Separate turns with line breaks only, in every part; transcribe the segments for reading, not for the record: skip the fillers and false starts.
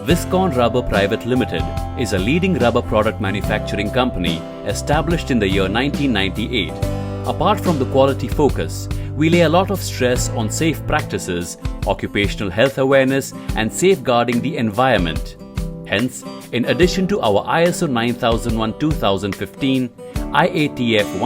Viscon Rubber Private Limited is a leading rubber product manufacturing company established in the year 1998. Apart from the quality focus, we lay a lot of stress on safe practices, occupational health awareness, and safeguarding the environment. Hence, in addition to our ISO 9001-2015, IATF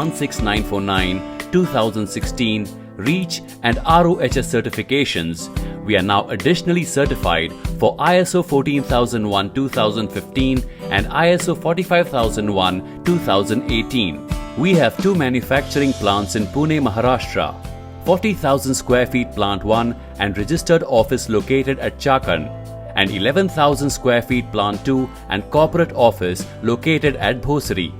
16949-2016, REACH and RoHS certifications, we are now additionally certified for ISO 14001-2015 and ISO 45001-2018. We have two manufacturing plants in Pune, Maharashtra, 40,000 square feet plant 1 and registered office located at Chakan, and 11,000 square feet plant 2 and corporate office located at Bhosri.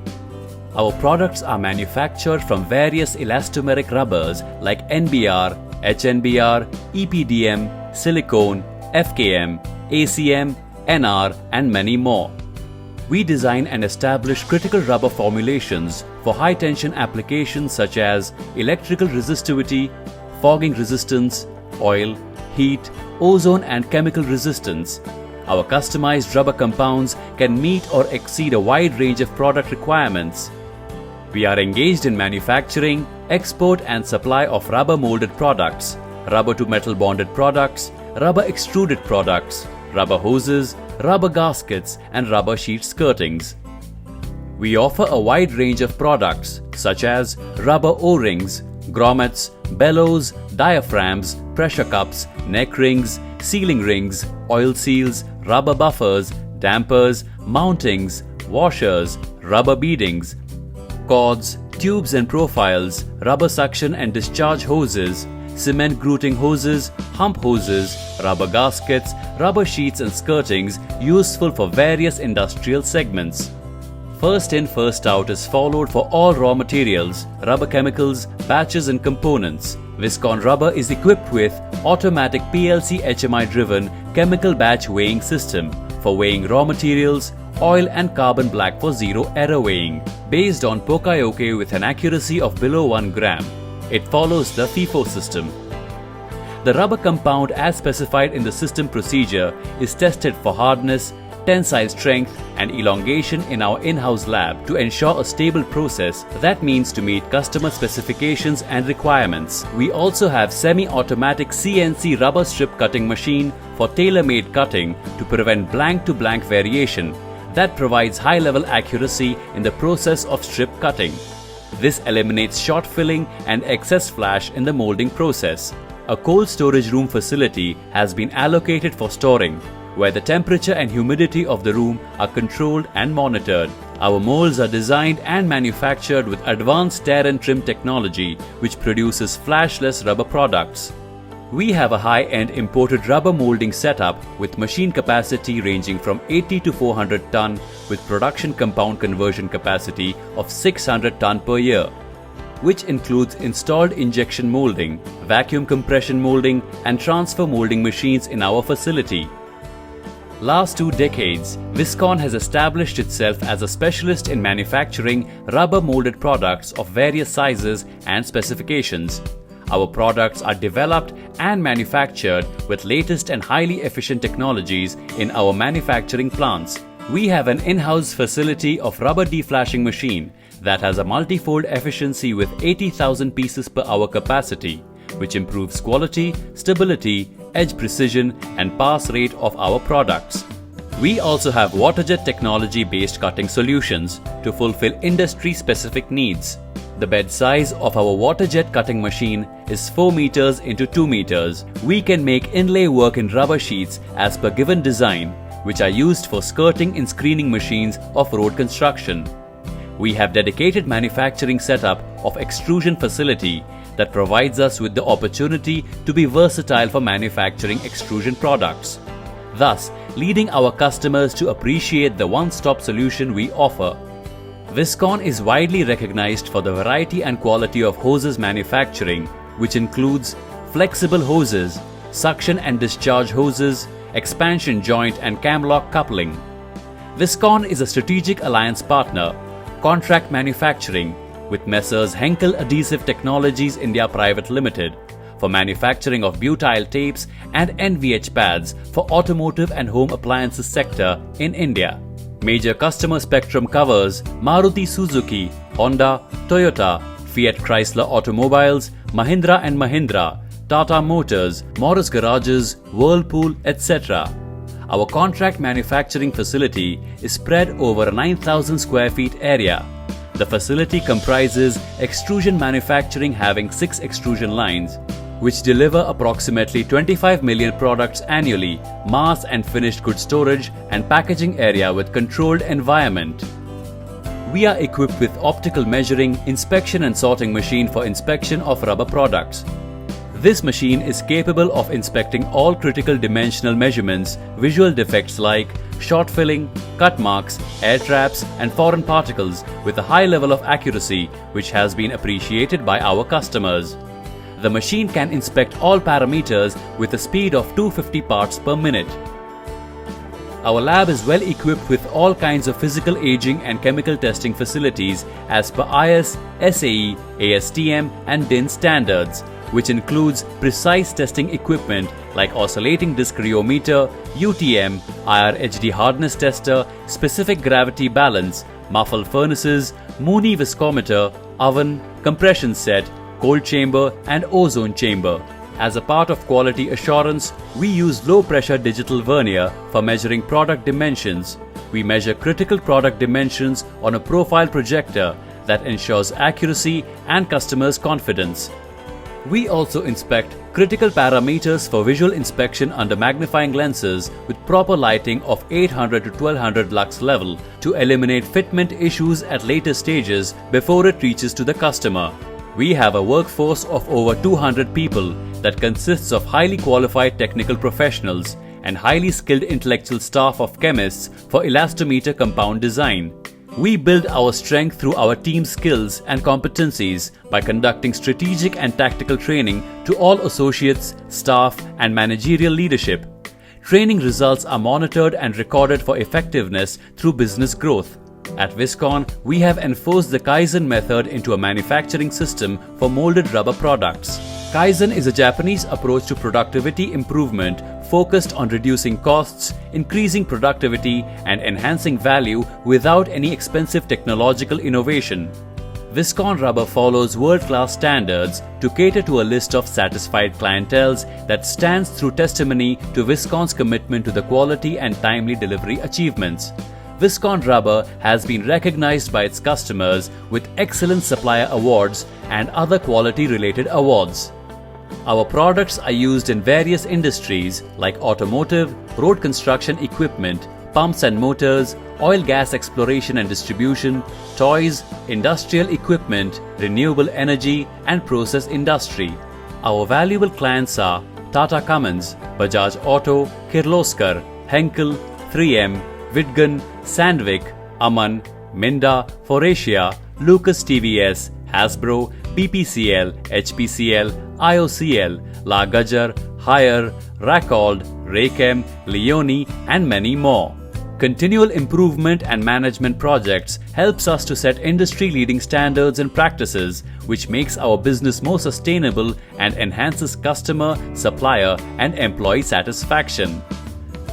Our products are manufactured from various elastomeric rubbers like NBR, HNBR, EPDM, silicone, FKM, ACM, NR and many more. We design and establish critical rubber formulations for high tension applications such as electrical resistivity, fogging resistance, oil, heat, ozone and chemical resistance. Our customized rubber compounds can meet or exceed a wide range of product requirements. We are engaged in manufacturing, export and supply of rubber molded products, rubber to metal bonded products, rubber extruded products, rubber hoses, rubber gaskets and rubber sheet skirtings. We offer a wide range of products such as rubber O-rings, grommets, bellows, diaphragms, pressure cups, neck rings, sealing rings, oil seals, rubber buffers, dampers, mountings, washers, rubber beadings, cords, tubes and profiles, rubber suction and discharge hoses, cement grouting hoses, hump hoses, rubber gaskets, rubber sheets and skirtings useful for various industrial segments. First in, first out is followed for all raw materials, rubber chemicals, batches and components. Viscon Rubber is equipped with automatic PLC HMI driven chemical batch weighing system for weighing raw materials, oil and carbon black for zero error weighing, based on Poka-Yoke with an accuracy of below 1 gram. It follows the FIFO system. The rubber compound as specified in the system procedure is tested for hardness, tensile strength and elongation in our in-house lab to ensure a stable process, that means to meet customer specifications and requirements. We also have semi-automatic CNC rubber strip cutting machine for tailor-made cutting to prevent blank-to-blank variation that provides high-level accuracy in the process of strip cutting. This eliminates short filling and excess flash in the molding process. A cold storage room facility has been allocated for storing, where the temperature and humidity of the room are controlled and monitored. Our molds are designed and manufactured with advanced tear and trim technology, which produces flashless rubber products. We have a high-end imported rubber molding setup with machine capacity ranging from 80 to 400 ton with production compound conversion capacity of 600 ton per year, which includes installed injection molding, vacuum compression molding and transfer molding machines in our facility. Last 2 decades, Viscon has established itself as a specialist in manufacturing rubber molded products of various sizes and specifications. Our products are developed and manufactured with latest and highly efficient technologies in our manufacturing plants. We have an in-house facility of rubber deflashing machine that has a multi-fold efficiency with 80,000 pieces per hour capacity, which improves quality, stability, edge precision and pass rate of our products. We also have waterjet technology-based cutting solutions to fulfill industry-specific needs. The bed size of our waterjet cutting machine is 4 meters into 2 meters. We can make inlay work in rubber sheets as per given design, which are used for skirting in screening machines of road construction. We have dedicated manufacturing setup of extrusion facility that provides us with the opportunity to be versatile for manufacturing extrusion products, thus leading our customers to appreciate the one-stop solution we offer. Viscon is widely recognized for the variety and quality of hoses manufacturing, which includes flexible hoses, suction and discharge hoses, expansion joint and camlock coupling. Viscon is a strategic alliance partner, contract manufacturing, with Messrs. Henkel Adhesive Technologies India Private Limited for manufacturing of butyl tapes and NVH pads for automotive and home appliances sector in India. Major customer spectrum covers Maruti Suzuki, Honda, Toyota, Fiat Chrysler Automobiles, Mahindra and Mahindra, Tata Motors, Morris Garages, Whirlpool, etc. Our contract manufacturing facility is spread over a 9,000 square feet area. The facility comprises extrusion manufacturing having 6 extrusion lines, which deliver approximately 25 million products annually, mass and finished goods storage and packaging area with controlled environment. We are equipped with optical measuring, inspection and sorting machine for inspection of rubber products. This machine is capable of inspecting all critical dimensional measurements, visual defects like short filling, cut marks, air traps and foreign particles with a high level of accuracy which has been appreciated by our customers. The machine can inspect all parameters with a speed of 250 parts per minute. Our lab is well equipped with all kinds of physical aging and chemical testing facilities as per IS, SAE, ASTM and DIN standards, which includes precise testing equipment like oscillating disc rheometer, UTM, IR HD hardness tester, specific gravity balance, muffle furnaces, Mooney viscometer, oven, compression set, cold chamber and ozone chamber. As a part of quality assurance, we use low pressure digital vernier for measuring product dimensions. We measure critical product dimensions on a profile projector that ensures accuracy and customers' confidence. We also inspect critical parameters for visual inspection under magnifying lenses with proper lighting of 800 to 1200 lux level to eliminate fitment issues at later stages before it reaches to the customer. We have a workforce of over 200 people that consists of highly qualified technical professionals and highly skilled intellectual staff of chemists for elastomer compound design. We build our strength through our team skills and competencies by conducting strategic and tactical training to all associates, staff and managerial leadership. Training results are monitored and recorded for effectiveness through business growth. At Viscon, we have enforced the Kaizen method into a manufacturing system for molded rubber products. Kaizen is a Japanese approach to productivity improvement focused on reducing costs, increasing productivity, and enhancing value without any expensive technological innovation. Viscon Rubber follows world-class standards to cater to a list of satisfied clienteles that stands through testimony to Viscon's commitment to the quality and timely delivery achievements. Viscon Rubber has been recognized by its customers with excellent supplier awards and other quality-related awards. Our products are used in various industries like automotive, road construction equipment, pumps and motors, oil gas exploration and distribution, toys, industrial equipment, renewable energy and process industry. Our valuable clients are Tata Cummins, Bajaj Auto, Kirloskar, Henkel, 3M, Vidgun, Sandvik, Aman, Minda, Foratia, Lucas TVS, Hasbro, BPCL, HPCL, IOCL, La Gajar, Haier, Racold, Raychem, Leone and many more. Continual improvement and management projects helps us to set industry-leading standards and practices, which makes our business more sustainable and enhances customer, supplier and employee satisfaction.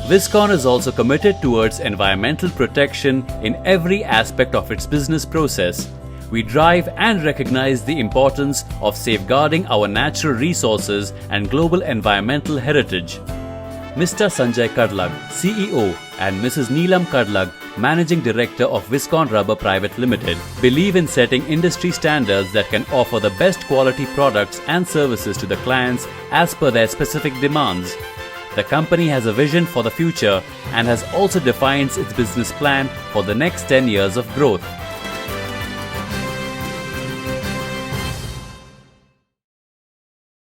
Viscon is also committed towards environmental protection in every aspect of its business process. We drive and recognize the importance of safeguarding our natural resources and global environmental heritage. Mr. Sanjay Kadlag, CEO, and Mrs. Neelam Kadlag, Managing Director of Viscon Rubber Private Limited, believe in setting industry standards that can offer the best quality products and services to the clients as per their specific demands. The company has a vision for the future and has also defined its business plan for the next 10 years of growth.